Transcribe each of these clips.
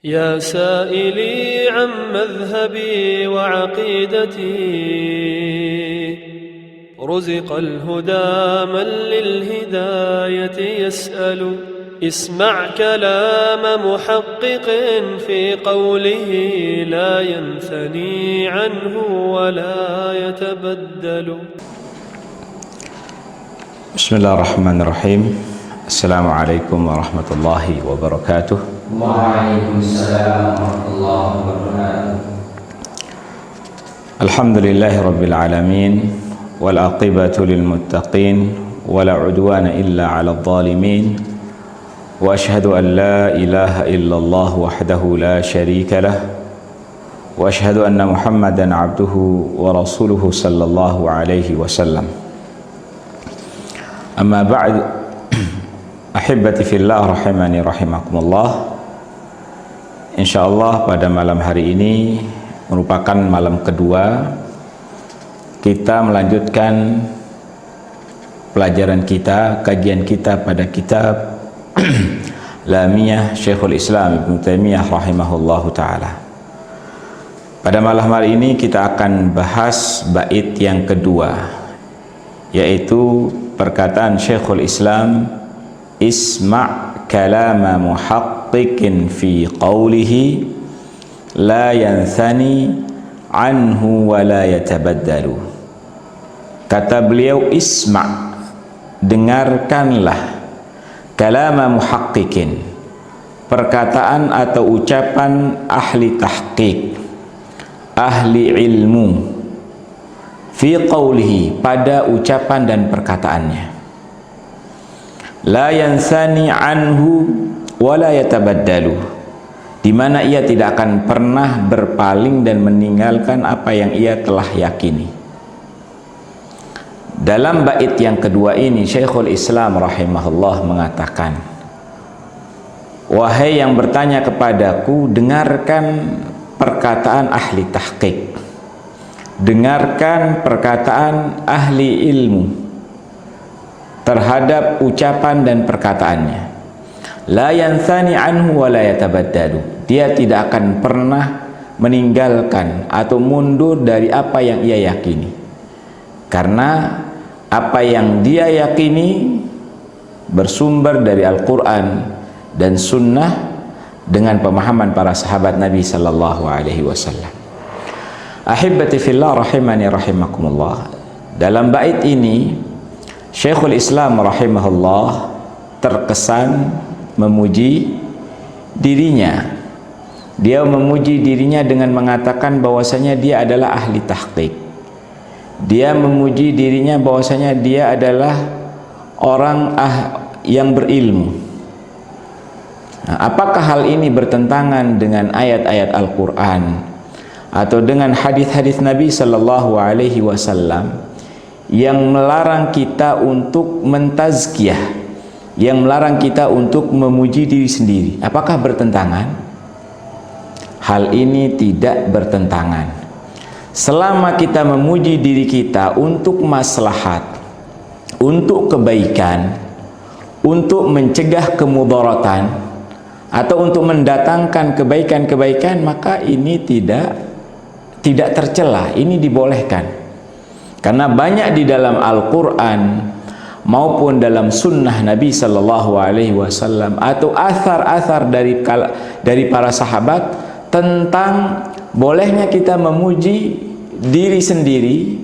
يا سائلي عن مذهبي وعقيدتي رزق الهدى من للهداية يسأل اسمع كلام محقق في قوله لا ينثني عنه ولا يتبدل. بسم الله الرحمن الرحيم. السلام عليكم ورحمة الله وبركاته. Waalaikumsalam warahmatullahi wabarakatuh. الحمد لله رب العالمين والعاقبة للمتقين ولا عدوان إلا على الظالمين وأشهد أن لا إله إلا الله وحده لا شريك له وأشهد أن محمدا عبده ورسوله صلى الله عليه وسلم. أما بعد أحبتي في الله رحمني رحمكم الله. Insyaallah pada malam hari ini merupakan malam kedua kita melanjutkan pelajaran kita, kajian kita pada kitab Lamiyah Syekhul Islam Ibnu Taimiyah rahimahullahu taala. Pada malam hari ini kita akan bahas bait yang kedua, yaitu perkataan Syekhul Islam, isma' kalama muhaqqiqin fi qawlihi la yanthani anhu wa la yatabaddalu. Kata beliau, isma', dengarkanlah, kalama muhaqqiqin, perkataan atau ucapan ahli tahqiq, ahli ilmu, fi qawlihi, pada ucapan dan perkataannya. La yansani anhu wa la yatabaddalu, di mana ia tidak akan pernah berpaling dan meninggalkan apa yang ia telah yakini. Dalam bait yang kedua ini Syekhul Islam rahimahullah mengatakan, wahai yang bertanya kepadaku, dengarkan perkataan ahli tahqiq, dengarkan perkataan ahli ilmu terhadap ucapan dan perkataannya. La yanthani anhu wa la yatabaddalu, dia tidak akan pernah meninggalkan atau mundur dari apa yang ia yakini, karena apa yang dia yakini bersumber dari Al-Quran dan Sunnah dengan pemahaman para sahabat Nabi sallallahu alaihi wasallam. Ahibbati fillah rahimani rahimakumullah. Dalam bait ini Syekhul Islam rahimahullah terkesan memuji dirinya. Dia memuji dirinya dengan mengatakan bahwasanya dia adalah ahli tahqiq. Dia memuji dirinya bahwasanya dia adalah orang yang berilmu. Nah, apakah hal ini bertentangan dengan ayat-ayat Al-Quran atau dengan hadis-hadis Nabi sallallahu alaihi wasallam yang melarang kita untuk mentazkiyah, yang melarang kita untuk memuji diri sendiri? Apakah bertentangan? Hal ini tidak bertentangan. Selama kita memuji diri kita untuk maslahat, untuk kebaikan, untuk mencegah kemudaratan, atau untuk mendatangkan kebaikan-kebaikan, maka ini tidak tercela, ini dibolehkan. Karena banyak di dalam Al-Quran maupun dalam sunnah Nabi sallallahu alaihi wasallam atau athar-athar dari para sahabat tentang bolehnya kita memuji diri sendiri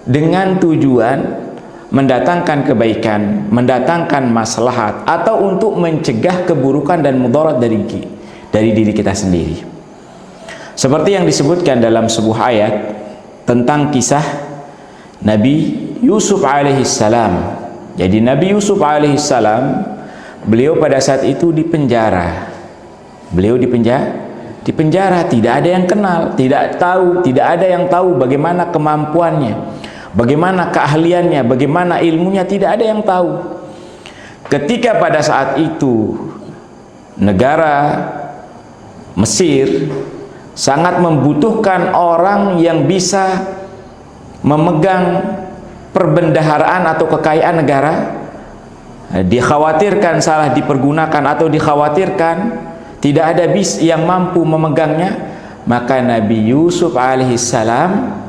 dengan tujuan mendatangkan kebaikan, mendatangkan maslahat, atau untuk mencegah keburukan dan mudarat dari diri kita sendiri. Seperti yang disebutkan dalam sebuah ayat tentang kisah Nabi Yusuf alaihissalam. Jadi Nabi Yusuf alaihissalam, beliau pada saat itu dipenjara. Beliau dipenjara, tidak ada yang kenal, tidak ada yang tahu bagaimana kemampuannya, bagaimana keahliannya, bagaimana ilmunya, tidak ada yang tahu. Ketika pada saat itu negara Mesir sangat membutuhkan orang yang bisa memegang perbendaharaan atau kekayaan negara, dikhawatirkan salah dipergunakan atau dikhawatirkan tidak ada yang mampu memegangnya, maka Nabi Yusuf alaihissalam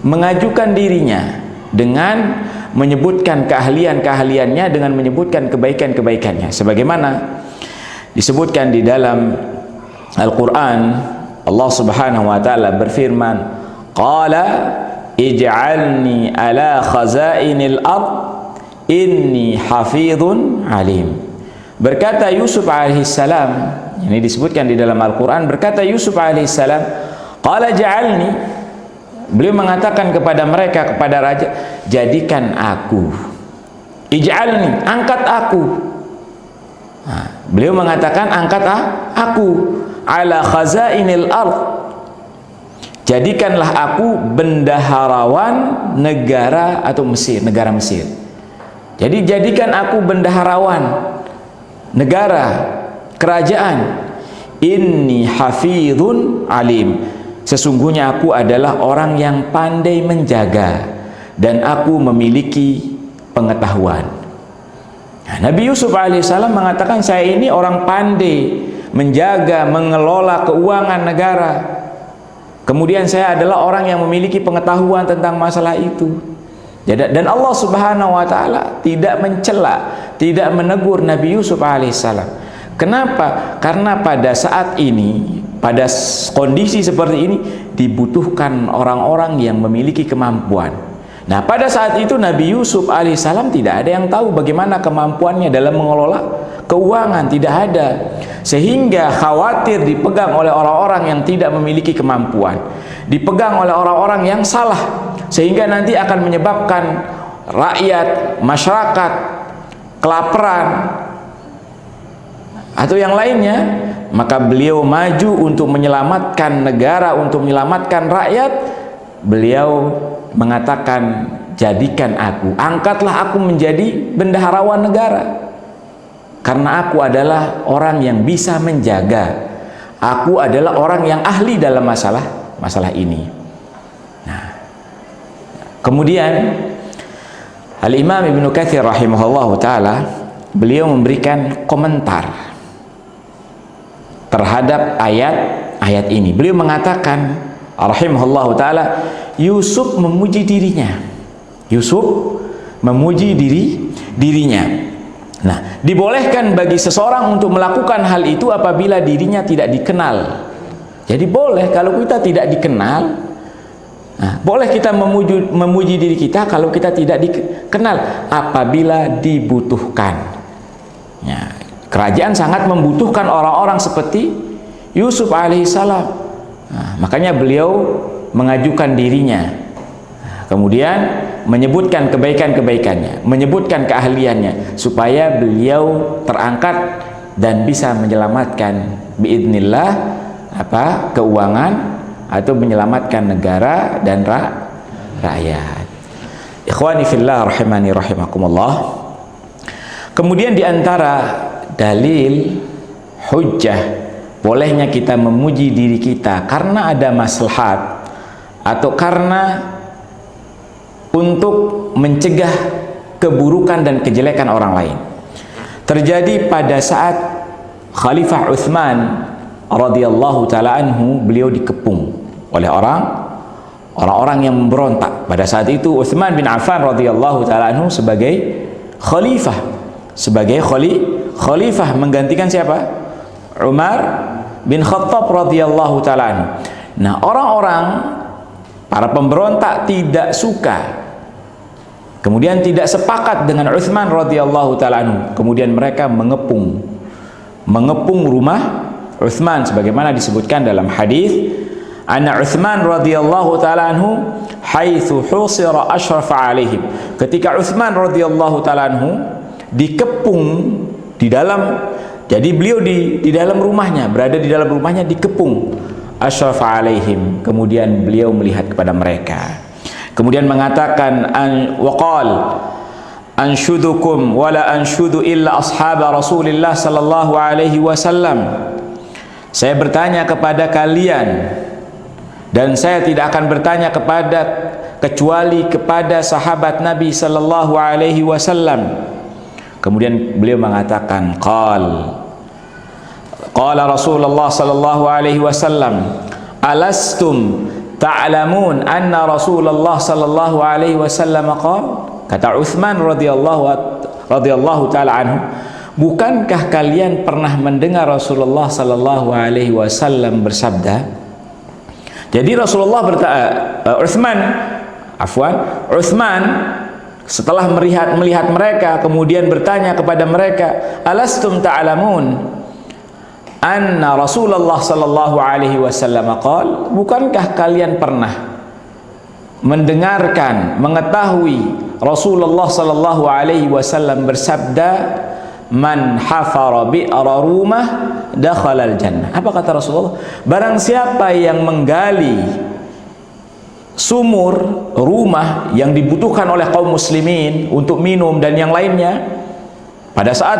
mengajukan dirinya dengan menyebutkan keahlian-keahliannya, dengan menyebutkan kebaikan-kebaikannya, sebagaimana disebutkan di dalam Al-Quran. Allah subhanahu wa ta'ala berfirman, qala ij'alni ala khazainil ard inni hafidhun alim. Berkata Yusuf alaihissalam, ini disebutkan di dalam Al-Quran, berkata Yusuf alaihissalam, qala ja'alni, beliau mengatakan kepada mereka, kepada raja, jadikan aku, ij'alni, angkat aku. Nah, beliau mengatakan angkat aku, ala khazainil ard, jadikanlah aku bendaharawan negara atau Mesir, negara Mesir. Jadi jadikan aku bendaharawan negara, kerajaan. Inni hafidhun alim, sesungguhnya aku adalah orang yang pandai menjaga dan aku memiliki pengetahuan. Nah, Nabi Yusuf alaihissalam mengatakan, saya ini orang pandai menjaga, mengelola keuangan negara. Kemudian saya adalah orang yang memiliki pengetahuan tentang masalah itu. Dan Allah subhanahu wa ta'ala tidak mencela, tidak menegur Nabi Yusuf alaihissalam. Kenapa? Karena pada saat ini, pada kondisi seperti ini, dibutuhkan orang-orang yang memiliki kemampuan. Nah, pada saat itu Nabi Yusuf alaihissalam tidak ada yang tahu bagaimana kemampuannya dalam mengelola keuangan, tidak ada. Sehingga khawatir dipegang oleh orang-orang yang tidak memiliki kemampuan, dipegang oleh orang-orang yang salah, sehingga nanti akan menyebabkan rakyat, masyarakat kelaparan atau yang lainnya. Maka beliau maju untuk menyelamatkan negara, untuk menyelamatkan rakyat. Beliau mengatakan, jadikan aku, angkatlah aku menjadi bendaharawan negara, karena aku adalah orang yang bisa menjaga, aku adalah orang yang ahli dalam masalah ini. Nah, kemudian Al-Imam Ibnu Katsir rahimahullah ta'ala, beliau memberikan komentar terhadap ayat ini. Beliau mengatakan rahimahullah ta'ala, Yusuf memuji dirinya. Yusuf memuji dirinya. Nah, dibolehkan bagi seseorang untuk melakukan hal itu apabila dirinya tidak dikenal. Jadi boleh kalau kita tidak dikenal. Nah, boleh kita memuji diri kita kalau kita tidak dikenal apabila dibutuhkan. Ya, kerajaan sangat membutuhkan orang-orang seperti Yusuf alaihissalam. Nah, makanya beliau mengajukan dirinya, kemudian menyebutkan kebaikan-kebaikannya, menyebutkan keahliannya, supaya beliau terangkat dan bisa menyelamatkan biidznillah keuangan atau menyelamatkan negara dan rakyat. Ikhwani fillah rahimani rahimakumullah. Kemudian diantara dalil hujjah bolehnya kita memuji diri kita karena ada maslahat atau karena untuk mencegah keburukan dan kejelekan orang lain. Terjadi pada saat Khalifah Utsman radhiyallahu taala anhu, beliau dikepung oleh orang-orang yang memberontak. Pada saat itu Utsman bin Affan radhiyallahu taala anhu sebagai khalifah menggantikan siapa? Umar bin Khattab radhiyallahu taala anhu. Nah, orang-orang para pemberontak tidak suka, kemudian tidak sepakat dengan Utsman radhiyallahu taala anhu. Kemudian mereka mengepung rumah Utsman, sebagaimana disebutkan dalam hadis, anna Utsman radhiyallahu taala anhu haitsu husira asyrafa alaihim. Ketika Utsman radhiyallahu taala anhu dikepung di dalam, jadi beliau di dalam rumahnya, berada di dalam rumahnya dikepung, asyrafa alaihim, kemudian beliau melihat kepada mereka, kemudian mengatakan waqal anshudukum wala anshudu illa ashab Rasulillah sallallahu alaihi wasallam. Saya bertanya kepada kalian dan saya tidak akan bertanya kecuali kepada sahabat Nabi sallallahu alaihi wasallam. Kemudian beliau mengatakan Qala Rasulullah sallallahu alaihi wasallam, alastum ta'lamun anna Rasulullah sallallahu alaihi wasallam qala, kata Utsman radhiyallahu taala anhu, bukankah kalian pernah mendengar Rasulullah sallallahu alaihi wasallam bersabda? Jadi Rasulullah Utsman setelah melihat mereka kemudian bertanya kepada mereka, alastum ta'lamun anna Rasulullah sallallahu alaihi wasallam qala, bukankah kalian pernah mendengarkan, mengetahui Rasulullah sallallahu alaihi wasallam bersabda, man hafara bi'ra rumah dakhalal jannah. Apa kata Rasulullah? Barang siapa yang menggali sumur rumah yang dibutuhkan oleh kaum muslimin untuk minum dan yang lainnya pada saat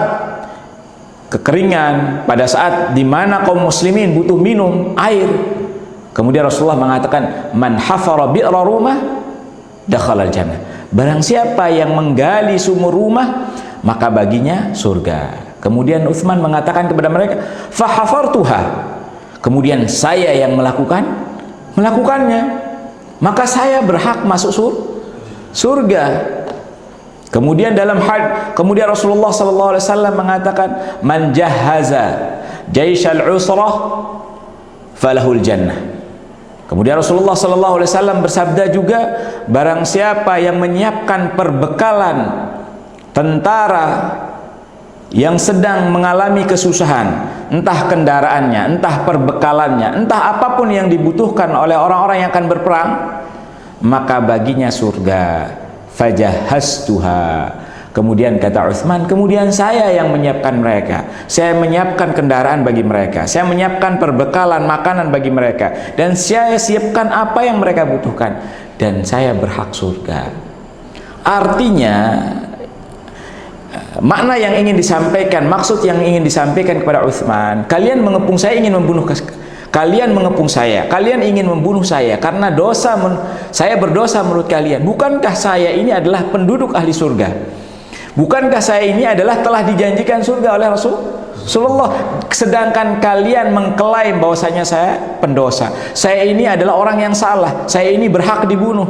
kekeringan, pada saat di mana kaum muslimin butuh minum air, kemudian Rasulullah mengatakan, man hafara bi'ra rumah dakhalal jannah. Barang siapa yang menggali sumur rumah, maka baginya surga. Kemudian Utsman mengatakan kepada mereka, fahafartuha, kemudian saya yang melakukannya, maka saya berhak masuk surga. Kemudian kemudian Rasulullah sallallahu alaihi wasallam mengatakan, man jahaza jaishal usrah falahul jannah. Kemudian Rasulullah sallallahu alaihi wasallam bersabda juga, barang siapa yang menyiapkan perbekalan tentara yang sedang mengalami kesusahan, entah kendaraannya, entah perbekalannya, entah apapun yang dibutuhkan oleh orang-orang yang akan berperang, maka baginya surga. Fajahhastuha. Kemudian kata Utsman, kemudian saya yang menyiapkan mereka, saya menyiapkan kendaraan bagi mereka, saya menyiapkan perbekalan makanan bagi mereka, dan saya siapkan apa yang mereka butuhkan, dan saya berhak surga. Artinya makna yang ingin disampaikan, maksud yang ingin disampaikan kepada Utsman, kalian mengepung saya, ingin membunuh kalian, mengepung saya, kalian ingin membunuh saya karena saya berdosa menurut kalian. Bukankah saya ini adalah penduduk ahli surga? Bukankah saya ini adalah telah dijanjikan surga oleh Rasulullah? Sedangkan kalian mengklaim bahwasanya saya pendosa, saya ini adalah orang yang salah, saya ini berhak dibunuh.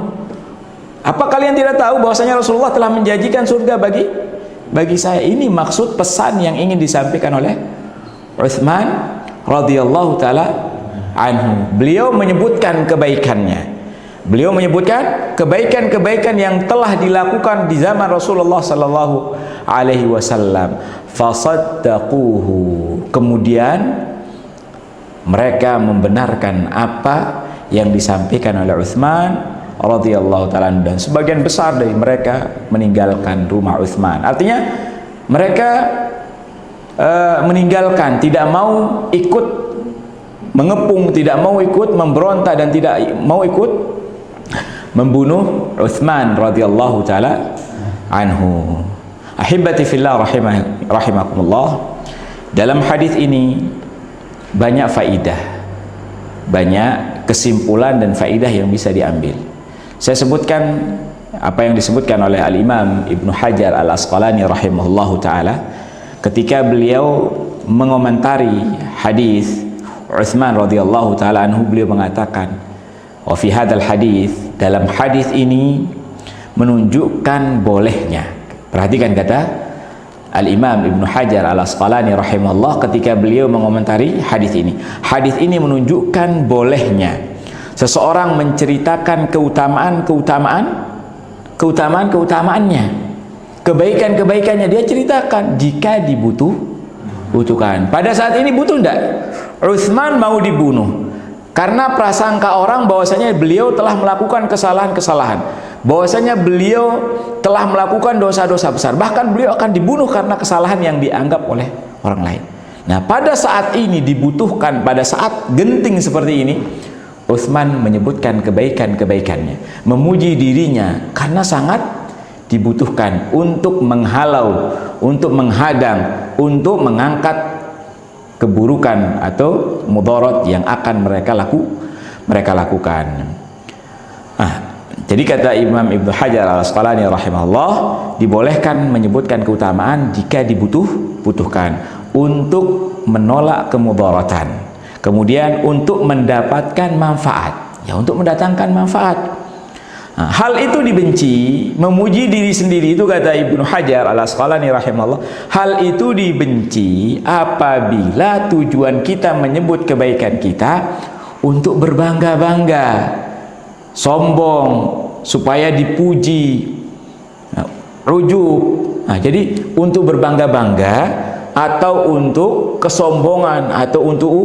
Apa kalian tidak tahu bahwasanya Rasulullah telah menjanjikan surga bagi saya? Ini maksud pesan yang ingin disampaikan oleh Utsman radhiyallahu taala anhu. Beliau menyebutkan kebaikannya. Beliau menyebutkan kebaikan-kebaikan yang telah dilakukan di zaman Rasulullah sallallahu alaihi wasallam. Fasaddaquhu. Kemudian mereka membenarkan apa yang disampaikan oleh Utsman radhiyallahu taala, dan sebagian besar dari mereka meninggalkan rumah Utsman. Artinya mereka meninggalkan, tidak mau ikut mengepung, tidak mau ikut memberontak, dan tidak mau ikut membunuh Utsman radhiyallahu taala anhu. Ahibati fillah rahimakumullah. Dalam hadis ini banyak faidah, banyak kesimpulan dan faidah yang bisa diambil. Saya sebutkan apa yang disebutkan oleh Al-Imam Ibnu Hajar Al-Asqalani rahimahullahu taala ketika beliau mengomentari hadis Utsman radhiyallahu taala anhu. Beliau mengatakan, wa fi hadzal hadis, dalam hadis ini menunjukkan bolehnya. Perhatikan kata Al-Imam Ibnu Hajar Al-Asqalani rahimahullah ketika beliau mengomentari hadis ini. Hadis ini menunjukkan bolehnya seseorang menceritakan keutamaannya, kebaikan-kebaikannya dia ceritakan jika dibutuhkan. Pada saat ini butuh enggak? Utsman mau dibunuh karena prasangka orang bahwasanya beliau telah melakukan kesalahan-kesalahan, bahwasanya beliau telah melakukan dosa-dosa besar, bahkan beliau akan dibunuh karena kesalahan yang dianggap oleh orang lain. Nah, pada saat ini dibutuhkan, pada saat genting seperti ini, Utsman menyebutkan kebaikan-kebaikannya, memuji dirinya karena sangat dibutuhkan untuk menghalau, untuk menghadang, untuk mengangkat keburukan atau mudarat yang akan mereka lakukan. Jadi kata Imam Ibnu Hajar Al-Asqalani rahimahullah, dibolehkan menyebutkan keutamaan jika dibutuhkan untuk menolak kemudaratan, kemudian untuk mendapatkan manfaat, ya untuk mendatangkan manfaat. Nah, hal itu dibenci, memuji diri sendiri itu kata Ibnu Hajar Al-Asqalani rahimahullah, hal itu dibenci apabila tujuan kita menyebut kebaikan kita untuk berbangga-bangga, sombong, supaya dipuji, ujub. Nah, jadi untuk berbangga-bangga atau untuk kesombongan atau untuk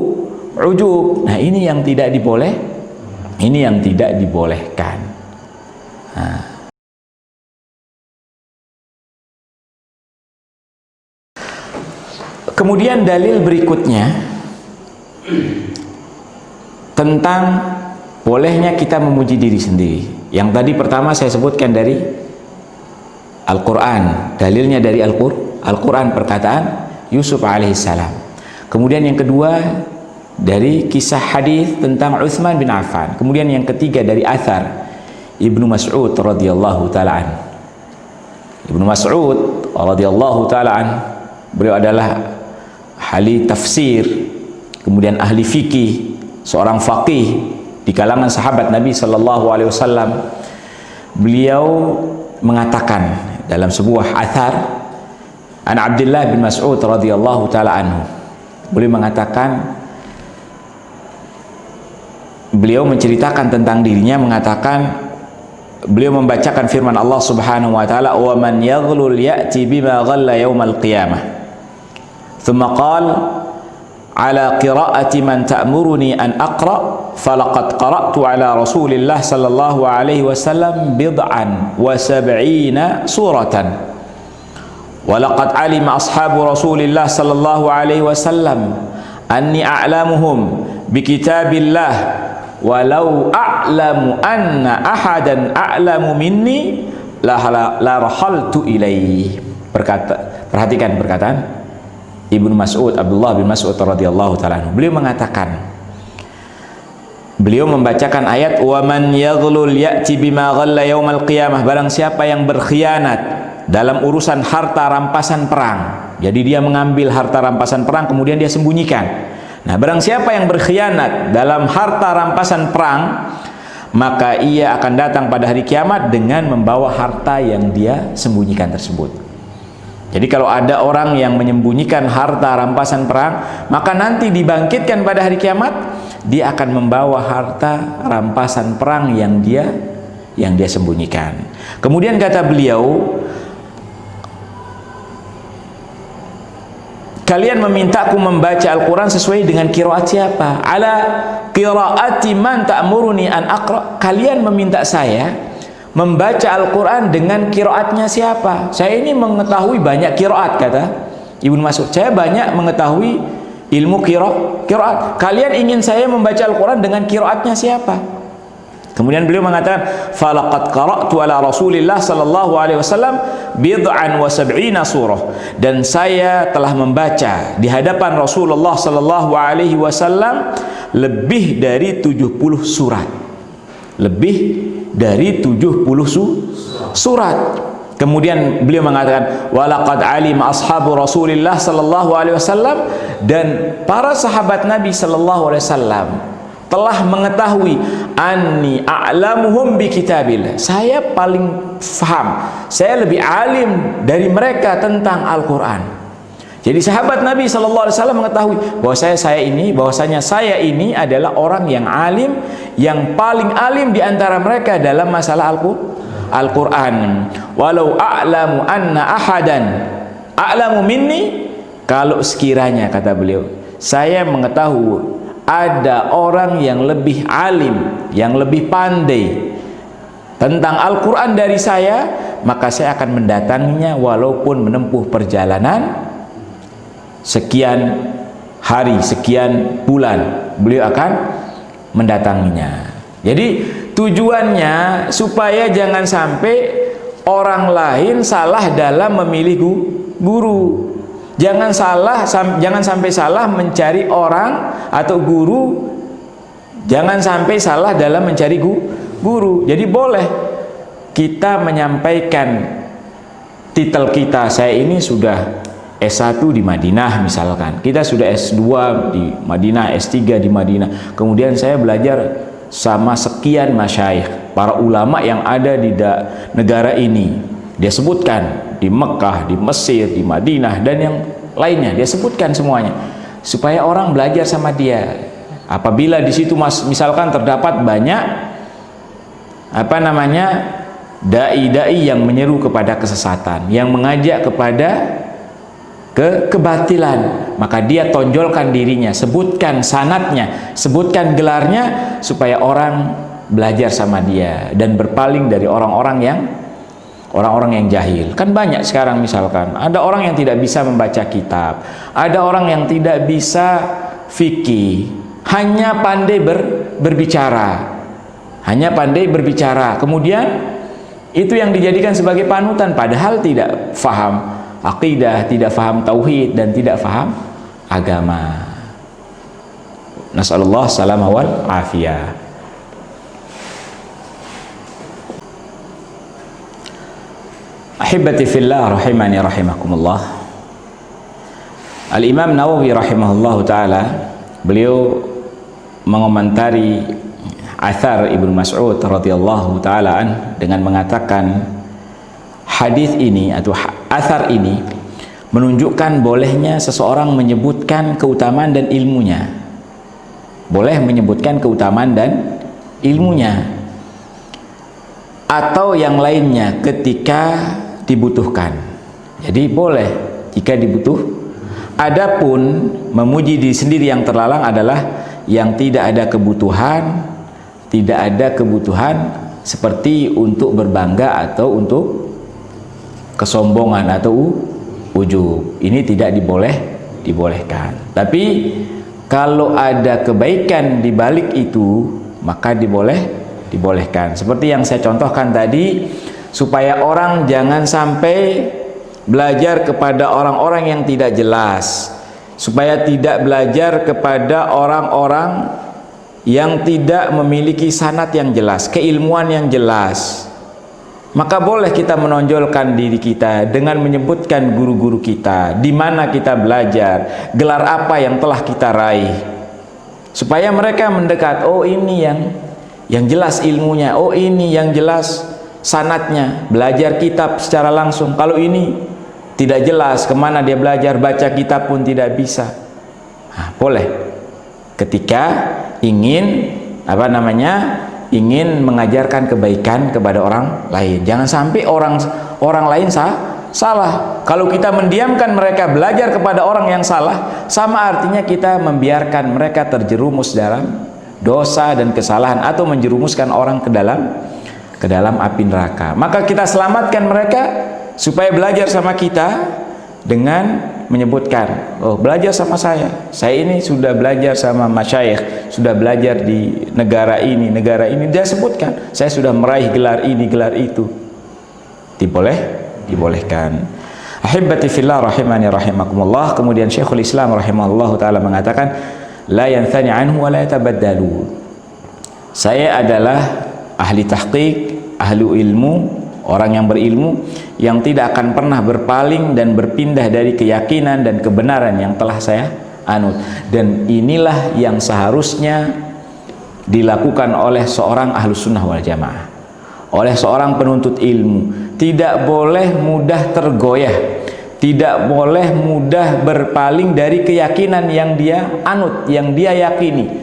ujub. Nah, ini yang tidak dibolehkan. Nah. Kemudian dalil berikutnya tentang bolehnya kita memuji diri sendiri. Yang tadi pertama saya sebutkan dari Al-Quran, dalilnya dari Al-Quran, perkataan Yusuf alaihissalam. Kemudian yang kedua dari kisah hadis tentang Utsman bin Affan. Kemudian yang ketiga dari athar Ibnu Mas'ud radhiyallahu taala an. Ibnu Mas'ud radhiyallahu taala an, beliau adalah ahli tafsir, kemudian ahli fikih, seorang faqih di kalangan sahabat Nabi sallallahu alaihi wasallam. Beliau mengatakan dalam sebuah athar an Abdullah bin Mas'ud radhiyallahu taala anhu, beliau mengatakan, beliau menceritakan tentang dirinya, mengatakan beliau membacakan firman Allah Subhanahu wa taala, "Wa man yaghlul ya'ti bima ghalla yaumal qiyamah." Thumma qala ala qira'ati man ta'muruni an aqra falaqad qara'tu ala Rasulillah sallallahu alaihi wasallam bid'an wa sab'ina suratan wa laqad alima ashabu Rasulillah sallallahu alaihi wasallam anni a'lamuhum bi kitabillah walau a'lamu anna ahadan a'lamu minni la rahaltu ilaih. Perhatikan perkataan Ibnu Mas'ud, Abdullah bin Mas'ud radhiyallahu ta'ala. Beliau mengatakan, beliau membacakan ayat wa man yaghlul ya'ti bima ghalla yaumal qiyamah, barang siapa yang berkhianat dalam urusan harta rampasan perang. Jadi dia mengambil harta rampasan perang kemudian dia sembunyikan. Nah, barang siapa yang berkhianat dalam harta rampasan perang, maka ia akan datang pada hari kiamat dengan membawa harta yang dia sembunyikan tersebut. Jadi kalau ada orang yang menyembunyikan harta rampasan perang, maka nanti dibangkitkan pada hari kiamat, dia akan membawa harta rampasan perang yang dia sembunyikan. Kemudian kata beliau, kalian memintaku membaca Al-Quran sesuai dengan qiraat siapa? Ala qiraati man ta'muruni an aqra. Kalian meminta saya membaca Al-Quran dengan qiraatnya siapa? Saya ini mengetahui banyak qiraat, kata Ibnu Mas'ud. Saya banyak mengetahui ilmu qiraat. Kalian ingin saya membaca Al-Quran dengan qiraatnya siapa? Kemudian beliau mengatakan, falaqad qara'tu ala Rasulillah sallallahu alaihi wasallam bid'an wa sab'ina surah, dan saya telah membaca di hadapan Rasulullah sallallahu alaihi wasallam lebih dari 70 surat. Lebih dari 70 surat. Kemudian beliau mengatakan, walaqad alima ashabu Rasulillah sallallahu alaihi wasallam, dan para sahabat Nabi sallallahu alaihi wasallam telah mengetahui anni a'lamuhum bi kitabillah. Saya paling faham, saya lebih alim dari mereka tentang Al-Quran. Jadi sahabat Nabi sallallahu alaihi wasallam mengetahui bahwasanya saya ini adalah orang yang alim, yang paling alim di antara mereka dalam masalah Al-Quran. Walau a'lamu anna ahadan a'lamu minni, kalau sekiranya, kata beliau, saya mengetahui ada orang yang lebih alim, yang lebih pandai tentang Al-Quran dari saya, maka saya akan mendatanginya walaupun menempuh perjalanan sekian hari, sekian bulan, beliau akan mendatanginya. Jadi tujuannya supaya jangan sampai orang lain salah dalam memilih guru. Jangan sampai salah mencari orang atau guru. Jangan sampai salah dalam mencari guru. Jadi boleh kita menyampaikan titel kita, saya ini sudah S1 di Madinah misalkan, kita sudah S2 di Madinah, S3 di Madinah, kemudian saya belajar sama sekian masyayikh, para ulama yang ada di negara ini. Dia sebutkan di Mekah, di Mesir, di Madinah, dan yang lainnya, dia sebutkan semuanya supaya orang belajar sama dia. Apabila di situ misalkan terdapat banyak dai-dai yang menyeru kepada kesesatan, yang mengajak kepada kebatilan, maka dia tonjolkan dirinya, sebutkan sanadnya, sebutkan gelarnya, supaya orang belajar sama dia dan berpaling dari orang-orang yang jahil. Kan banyak sekarang, misalkan ada orang yang tidak bisa membaca kitab, ada orang yang tidak bisa fikih, hanya pandai berbicara, kemudian itu yang dijadikan sebagai panutan, padahal tidak faham akidah, tidak faham tauhid, dan tidak faham agama. Nasallallahu salamah wal afiyah. Ahibati fillah rahimani rahimakumullah. Al-Imam Nawawi rahimahullahu ta'ala, beliau mengomentari athar Ibnu Mas'ud radhiyallahu ta'ala dengan mengatakan hadis ini atau athar ini menunjukkan bolehnya seseorang menyebutkan keutamaan dan ilmunya. Boleh menyebutkan keutamaan dan ilmunya atau yang lainnya ketika dibutuhkan. Jadi boleh jika dibutuhkan. Adapun memuji diri sendiri yang terlarang adalah yang tidak ada kebutuhan seperti untuk berbangga atau untuk kesombongan atau ujub. Ini tidak dibolehkan. Tapi kalau ada kebaikan di balik itu, maka dibolehkan. Seperti yang saya contohkan tadi, supaya orang jangan sampai belajar kepada orang-orang yang tidak jelas, supaya tidak belajar kepada orang-orang yang tidak memiliki sanad yang jelas, keilmuan yang jelas. Maka boleh kita menonjolkan diri kita dengan menyebutkan guru-guru kita, di mana kita belajar, gelar apa yang telah kita raih, supaya mereka mendekat. Oh, ini yang jelas ilmunya, oh ini yang jelas sanadnya, belajar kitab secara langsung. Kalau ini tidak jelas, kemana dia belajar, baca kitab pun tidak bisa. Nah, boleh ketika ingin ingin mengajarkan kebaikan kepada orang lain. Jangan sampai orang lain salah. Kalau kita mendiamkan mereka belajar kepada orang yang salah, sama artinya kita membiarkan mereka terjerumus dalam dosa dan kesalahan, atau menjerumuskan orang ke dalam api neraka. Maka kita selamatkan mereka supaya belajar sama kita dengan menyebutkan, oh belajar sama saya ini sudah belajar sama masyayikh, sudah belajar di negara ini. Dia sebutkan, saya sudah meraih gelar ini, gelar itu. Dibolehkan. Ahibati fillah rahimani rahimakumullah. Kemudian Syekhul Islam rahimahullah ta'ala mengatakan, la yanthani anhu wa la yatabaddalu. Saya adalah ahli tahqiq, ahli ilmu, orang yang berilmu, yang tidak akan pernah berpaling dan berpindah dari keyakinan dan kebenaran yang telah saya anut. Dan inilah yang seharusnya dilakukan oleh seorang ahlus sunnah wal jamaah, oleh seorang penuntut ilmu. Tidak boleh mudah tergoyah, tidak boleh mudah berpaling dari keyakinan yang dia anut, yang dia yakini,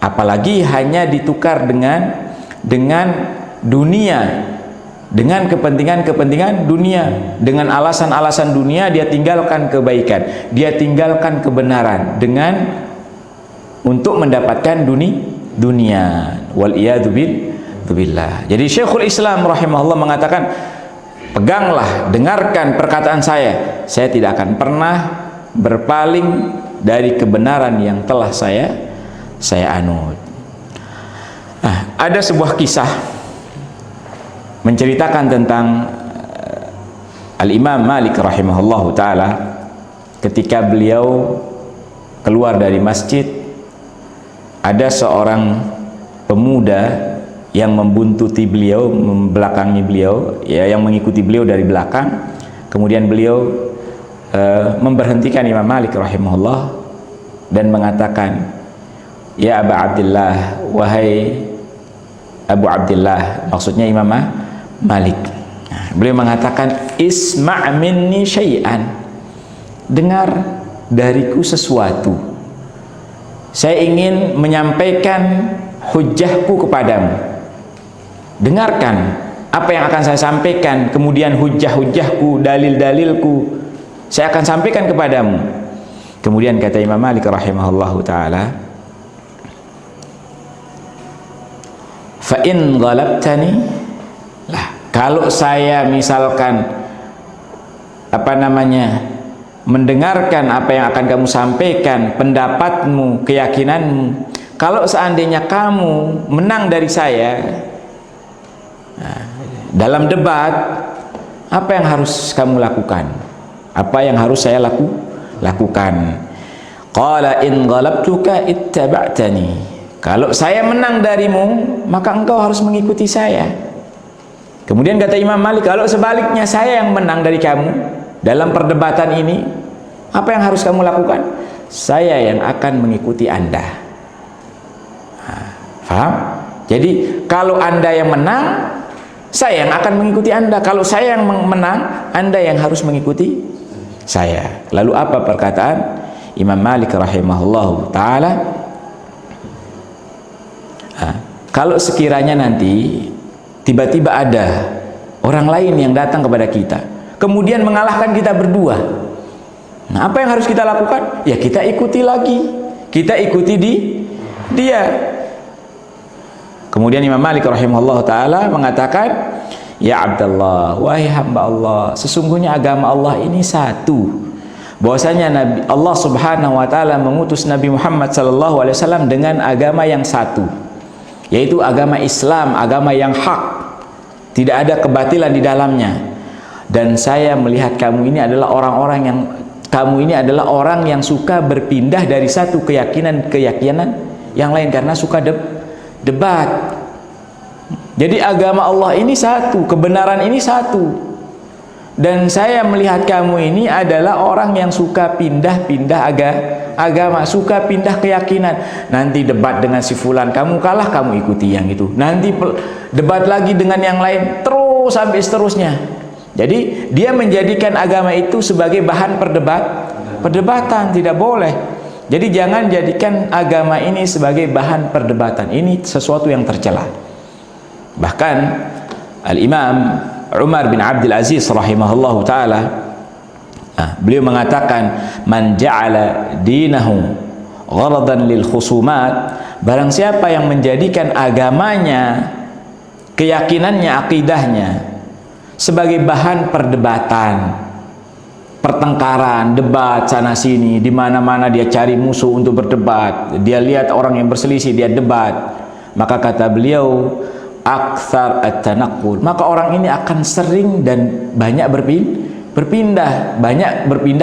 apalagi hanya ditukar dengan dunia, dengan kepentingan dunia, dengan alasan-alasan dunia. Dia tinggalkan kebaikan, dia tinggalkan kebenaran untuk mendapatkan dunia. Wal iyadu billah. Jadi Syekhul Islam rahimahullah mengatakan, peganglah, dengarkan perkataan saya tidak akan pernah berpaling dari kebenaran yang telah saya anut. Nah, ada sebuah kisah menceritakan tentang Al-Imam Malik rahimahullahu ta'ala. Ketika beliau keluar dari masjid, ada seorang pemuda yang membuntuti beliau, membelakangi beliau, ya, yang mengikuti beliau dari belakang. Kemudian beliau memberhentikan Imam Malik rahimahullah dan mengatakan, ya Abu Abdillah, wahai Abu Abdillah, maksudnya Imam Malik. Beliau mengatakan, isma' minni syai'an, dengar dariku sesuatu. Saya ingin menyampaikan hujjahku kepadamu. Dengarkan apa yang akan saya sampaikan, kemudian hujjah-hujjahku, dalil-dalilku saya akan sampaikan kepadamu. Kemudian kata Imam Malik rahimahullahu taala, fa in ghalabtani, lah kalau saya misalkan mendengarkan apa yang akan kamu sampaikan, pendapatmu, keyakinanmu, kalau seandainya kamu menang dari saya dalam debat, apa yang harus kamu lakukan? Apa yang harus saya lakukan? Qala in ghalabtuka ittaba'tani, kalau saya menang darimu, maka engkau harus mengikuti saya. Kemudian kata Imam Malik, kalau sebaliknya saya yang menang dari kamu dalam perdebatan ini, apa yang harus kamu lakukan? Saya yang akan mengikuti Anda. Faham? Jadi kalau Anda yang menang, saya yang akan mengikuti Anda. Kalau saya yang menang, Anda yang harus mengikuti saya. Lalu apa perkataan Imam Malik rahimahullahu ta'ala? Kalau sekiranya nanti tiba-tiba ada orang lain yang datang kepada kita, kemudian mengalahkan kita berdua, nah apa yang harus kita lakukan? Ya kita ikuti lagi, kita ikuti dia. Kemudian Imam Malik rahimahullah ta'ala mengatakan, ya Abdullah, wahai hamba Allah, sesungguhnya agama Allah ini satu. Bahwasanya Allah subhanahu wa ta'ala mengutus Nabi Muhammad sallallahu alaihi wasallam dengan agama yang satu, yaitu agama Islam, agama yang hak, tidak ada kebatilan di dalamnya. Dan saya melihat kamu ini adalah orang yang suka berpindah dari satu keyakinan yang lain karena suka debat. Jadi agama Allah ini satu, kebenaran ini satu. Dan saya melihat kamu ini adalah orang yang suka pindah-pindah agama, suka pindah keyakinan. Nanti debat dengan si fulan, kamu kalah, kamu ikuti yang itu. Nanti debat lagi dengan yang lain, terus sampai seterusnya. Jadi dia menjadikan agama itu sebagai bahan perdebatan, tidak boleh. Jadi jangan jadikan agama ini sebagai bahan perdebatan. Ini sesuatu yang tercela. Bahkan Al-Imam Umar bin Abdul Aziz rahimahullahu ta'ala, beliau mengatakan, man ja'ala dinahu gharadan lil khusumat, barang siapa yang menjadikan agamanya, keyakinannya, akidahnya sebagai bahan perdebatan, pertengkaran, debat sana sini, di mana-mana dia cari musuh untuk berdebat, dia lihat orang yang berselisih, dia debat, maka kata beliau, aktsar at-tanaqqul, maka orang ini akan sering dan banyak berpindah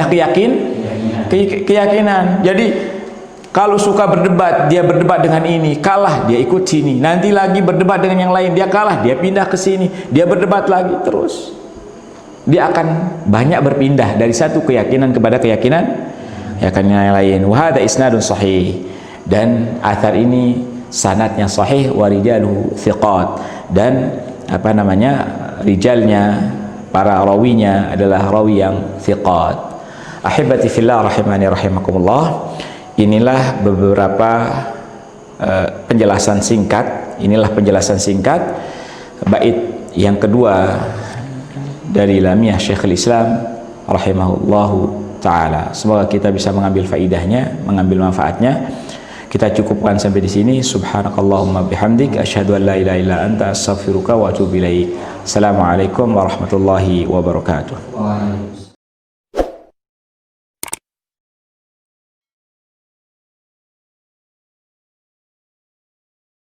keyakinan. Jadi kalau suka berdebat, dia berdebat dengan ini, kalah dia ikut sini, nanti lagi berdebat dengan yang lain, dia kalah, dia pindah ke sini, dia berdebat lagi, terus dia akan banyak berpindah dari satu keyakinan kepada keyakinan yang lain. Wa hadza isnadun sahih, dan athar ini sanadnya sahih, wa rijaluhu thiqat, dan rijalnya, para rawinya adalah rawi yang thiqat. Ahibati fillah rahimani rahimakumullah, inilah beberapa penjelasan singkat, bait yang kedua dari Lamiyah Syekhul Islam rahimahullahu ta'ala. Semoga kita bisa mengambil faidahnya, mengambil manfaatnya. Kita cukupkan sampai di sini. Subhanakallahumma bihamdik, asyhadu an la ilaha illa anta, astaghfiruka wa atubu ilaik. Assalamualaikum warahmatullahi wabarakatuh.